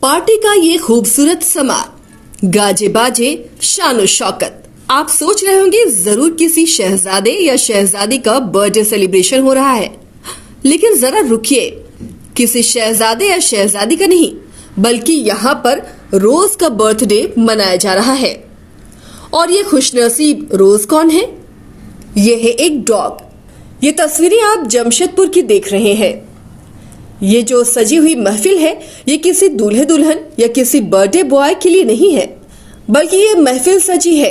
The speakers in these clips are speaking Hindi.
पार्टी का ये खूबसूरत समा, गाजे बाजे, शानो शौकत। आप सोच रहे होंगे जरूर किसी शहजादे या शहजादी का बर्थडे सेलिब्रेशन हो रहा है, लेकिन जरा रुकिए, किसी शहजादे या शहजादी का नहीं बल्कि यहाँ पर रोज का बर्थडे मनाया जा रहा है। और ये खुशनसीब रोज कौन है? ये है एक डॉग। ये तस्वीरें आप जमशेदपुर की देख रहे हैं। ये जो सजी हुई महफिल है, ये किसी दूल्हे दुल्हन या किसी बर्थडे बॉय के लिए नहीं है, बल्कि ये महफिल सजी है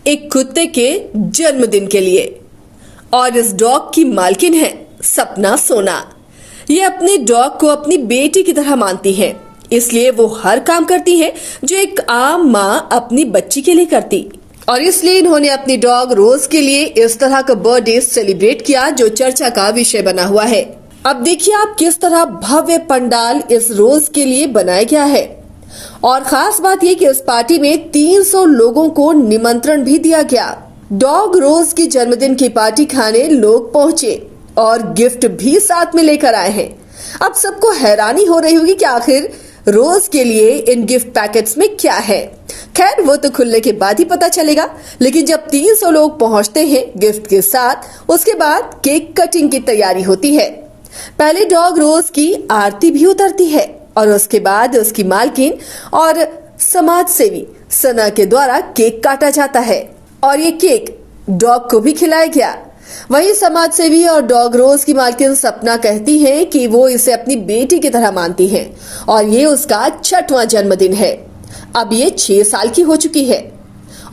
एक कुत्ते के जन्मदिन के लिए। और इस डॉग की मालकिन है सपना सोना। ये अपने डॉग को अपनी बेटी की तरह मानती है, इसलिए वो हर काम करती है जो एक आम माँ अपनी बच्ची के लिए करती। और इसलिए इन्होंने अपनी डॉग रोज के लिए इस तरह का बर्थडे सेलिब्रेट किया जो चर्चा का विषय बना हुआ है। अब देखिए आप किस तरह भव्य पंडाल इस रोज के लिए बनाया गया है। और खास बात यह कि इस पार्टी में 300 लोगों को निमंत्रण भी दिया गया। डॉग रोज की जन्मदिन की पार्टी खाने लोग पहुंचे और गिफ्ट भी साथ में लेकर आए हैं। अब सबको हैरानी हो रही होगी कि आखिर रोज के लिए इन गिफ्ट पैकेट्स में क्या है। खैर वो तो खुलने के बाद ही पता चलेगा, लेकिन जब 300 लोग पहुंचते हैं गिफ्ट के साथ, उसके बाद केक कटिंग की तैयारी होती है। पहले डॉग रोज की आरती भी उतरती है और उसके बाद उसकी मालकिन और समाज सेवी सना के द्वारा केक काटा जाता है और ये केक डॉग को भी खिलाया गया। वहीं समाज सेवी और डॉग रोज की मालकिन सपना कहती है कि वो इसे अपनी बेटी की तरह मानती है और ये उसका 6वां जन्मदिन है। अब ये 6 साल की हो चुकी है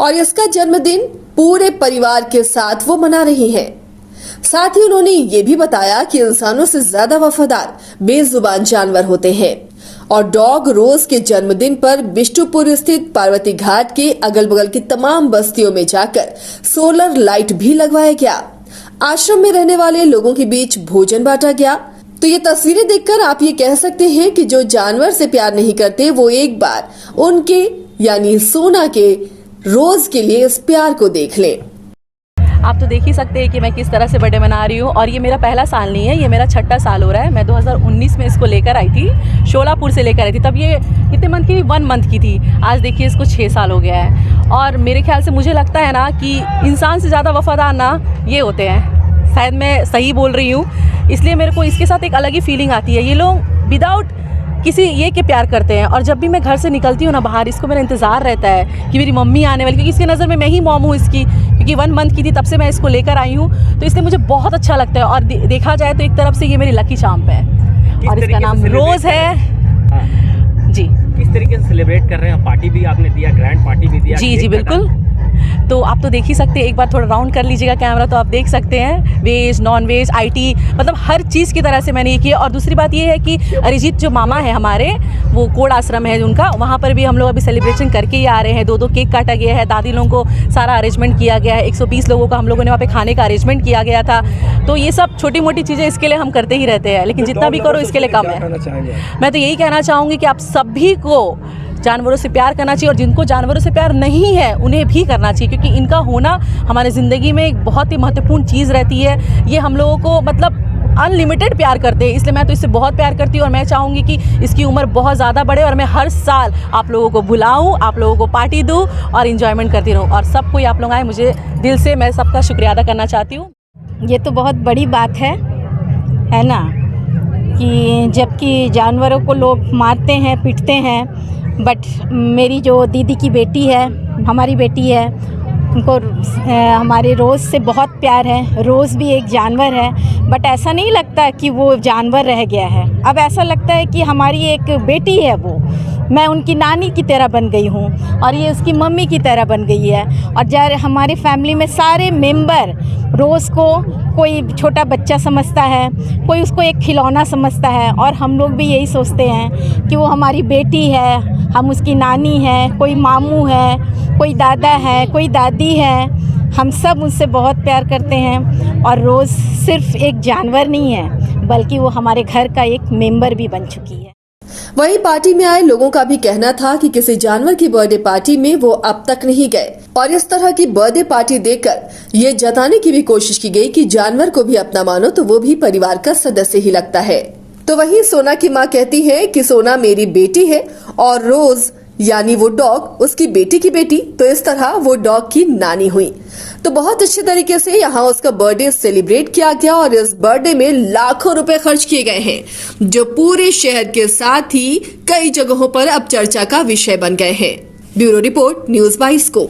और इसका जन्मदिन पूरे परिवार के साथ वो मना रही है। साथ ही उन्होंने ये भी बताया कि इंसानों से ज्यादा वफादार बेजुबान जानवर होते हैं। और डॉग रोज के जन्मदिन पर बिष्टुपुर स्थित पार्वती घाट के अगल बगल की तमाम बस्तियों में जाकर सोलर लाइट भी लगवाया गया। आश्रम में रहने वाले लोगों के बीच भोजन बांटा गया। तो ये तस्वीरें देखकर आप ये कह सकते हैं कि जो जानवर से प्यार नहीं करते वो एक बार उनके यानी सोना के रोज के लिए इस प्यार को देख लें। आप तो देख ही सकते हैं कि मैं किस तरह से बर्थडे मना रही हूँ। और ये मेरा पहला साल नहीं है, ये मेरा 6ठा साल हो रहा है। मैं 2019 में इसको लेकर आई थी, शोलापुर से लेकर आई थी। तब ये कितने मंथ की थी? 1 मंथ की थी। आज देखिए इसको 6 साल हो गया है। और मेरे ख्याल से मुझे लगता है ना कि इंसान से ज़्यादा वफादार ना ये होते हैं। शायद मैं सही बोल रही हूँ, इसलिए मेरे को इसके साथ एक अलग ही फीलिंग आती है। ये लोग विदाउट किसी ये के प्यार करते हैं। और जब भी मैं घर से निकलती हूँ ना बाहर, इसको मेरा इंतज़ार रहता है कि मेरी मम्मी आने वाली, क्योंकि इसकी नज़र में मैं ही मॉम हूँ इसकी, क्योंकि 1 मंथ की थी तब से मैं इसको लेकर आई हूँ। तो इसलिए मुझे बहुत अच्छा लगता है। और देखा जाए तो एक तरफ से ये मेरी लकी चाम्प है और इसका नाम रोज़ है। हाँ। जी, किस तरीके से सेलिब्रेट कर रहे हैं? पार्टी भी आपने दिया, ग्रैंड पार्टी भी दिया। जी बिल्कुल। तो आप तो देख ही सकते हैं, एक बार थोड़ा राउंड कर लीजिएगा कैमरा तो आप देख सकते हैं वेज नॉन वेज IT मतलब हर चीज़ की तरह से मैंने ये किया। और दूसरी बात ये है कि अरिजीत जो मामा है हमारे, वो कोड आश्रम है उनका, वहाँ पर भी हम लोग अभी सेलिब्रेशन करके ही आ रहे हैं। 2 केक काटा गया है, दादी लोगों को सारा अरेंजमेंट किया गया है। 120 लोगों का हम लोगों ने वहाँ पे खाने का अरेंजमेंट किया गया था। तो ये सब छोटी मोटी चीज़ें इसके लिए हम करते ही रहते हैं, लेकिन जितना भी करो इसके लिए कम है। मैं तो यही कहना चाहूँगी कि आप सभी को जानवरों से प्यार करना चाहिए और जिनको जानवरों से प्यार नहीं है उन्हें भी करना चाहिए, क्योंकि इनका होना हमारे ज़िंदगी में एक बहुत ही महत्वपूर्ण चीज़ रहती है। ये हम लोगों को मतलब अनलिमिटेड प्यार करते हैं, इसलिए मैं तो इससे बहुत प्यार करती हूँ। और मैं चाहूँगी कि इसकी उम्र बहुत ज़्यादा बढ़े और मैं हर साल आप लोगों को बुलाऊँ, आप लोगों को पार्टी दूँ और इन्जॉयमेंट करती रहूँ। और सब कोई आप लोग आए, मुझे दिल से मैं सबका शुक्रिया अदा करना चाहती हूँ। ये तो बहुत बड़ी बात है ना, कि जबकि जानवरों को लोग मारते हैं पीटते हैं, बट मेरी जो दीदी की बेटी है, हमारी बेटी है, उनको हमारे रोज़ से बहुत प्यार है। रोज़ भी एक जानवर है, बट ऐसा नहीं लगता कि वो जानवर रह गया है। अब ऐसा लगता है कि हमारी एक बेटी है वो। मैं उनकी नानी की तरह बन गई हूँ और ये उसकी मम्मी की तरह बन गई है। और जब हमारी फैमिली में सारे मेंबर रोज़ को कोई छोटा बच्चा समझता है, कोई उसको एक खिलौना समझता है, और हम लोग भी यही सोचते हैं कि वो हमारी बेटी है, हम उसकी नानी है, कोई मामू है, कोई दादा है, कोई दादी है। हम सब उससे बहुत प्यार करते हैं। और रोज़ सिर्फ एक जानवर नहीं है, बल्कि वो हमारे घर का एक मेंबर भी बन चुकी है। वहीं पार्टी में आए लोगों का भी कहना था कि किसी जानवर की बर्थडे पार्टी में वो अब तक नहीं गए और इस तरह की बर्थडे पार्टी देखकर ये जताने की भी कोशिश की गई कि जानवर को भी अपना मानो तो वो भी परिवार का सदस्य ही लगता है। तो वहीं सोना की मां कहती है कि सोना मेरी बेटी है और रोज यानी वो डॉग उसकी बेटी की बेटी, तो इस तरह वो डॉग की नानी हुई। तो बहुत अच्छे तरीके से यहाँ उसका बर्थडे सेलिब्रेट किया गया और इस बर्थडे में लाखों रुपए खर्च किए गए हैं, जो पूरे शहर के साथ ही कई जगहों पर अब चर्चा का विषय बन गए हैं। ब्यूरो रिपोर्ट, न्यूज़ 22 को।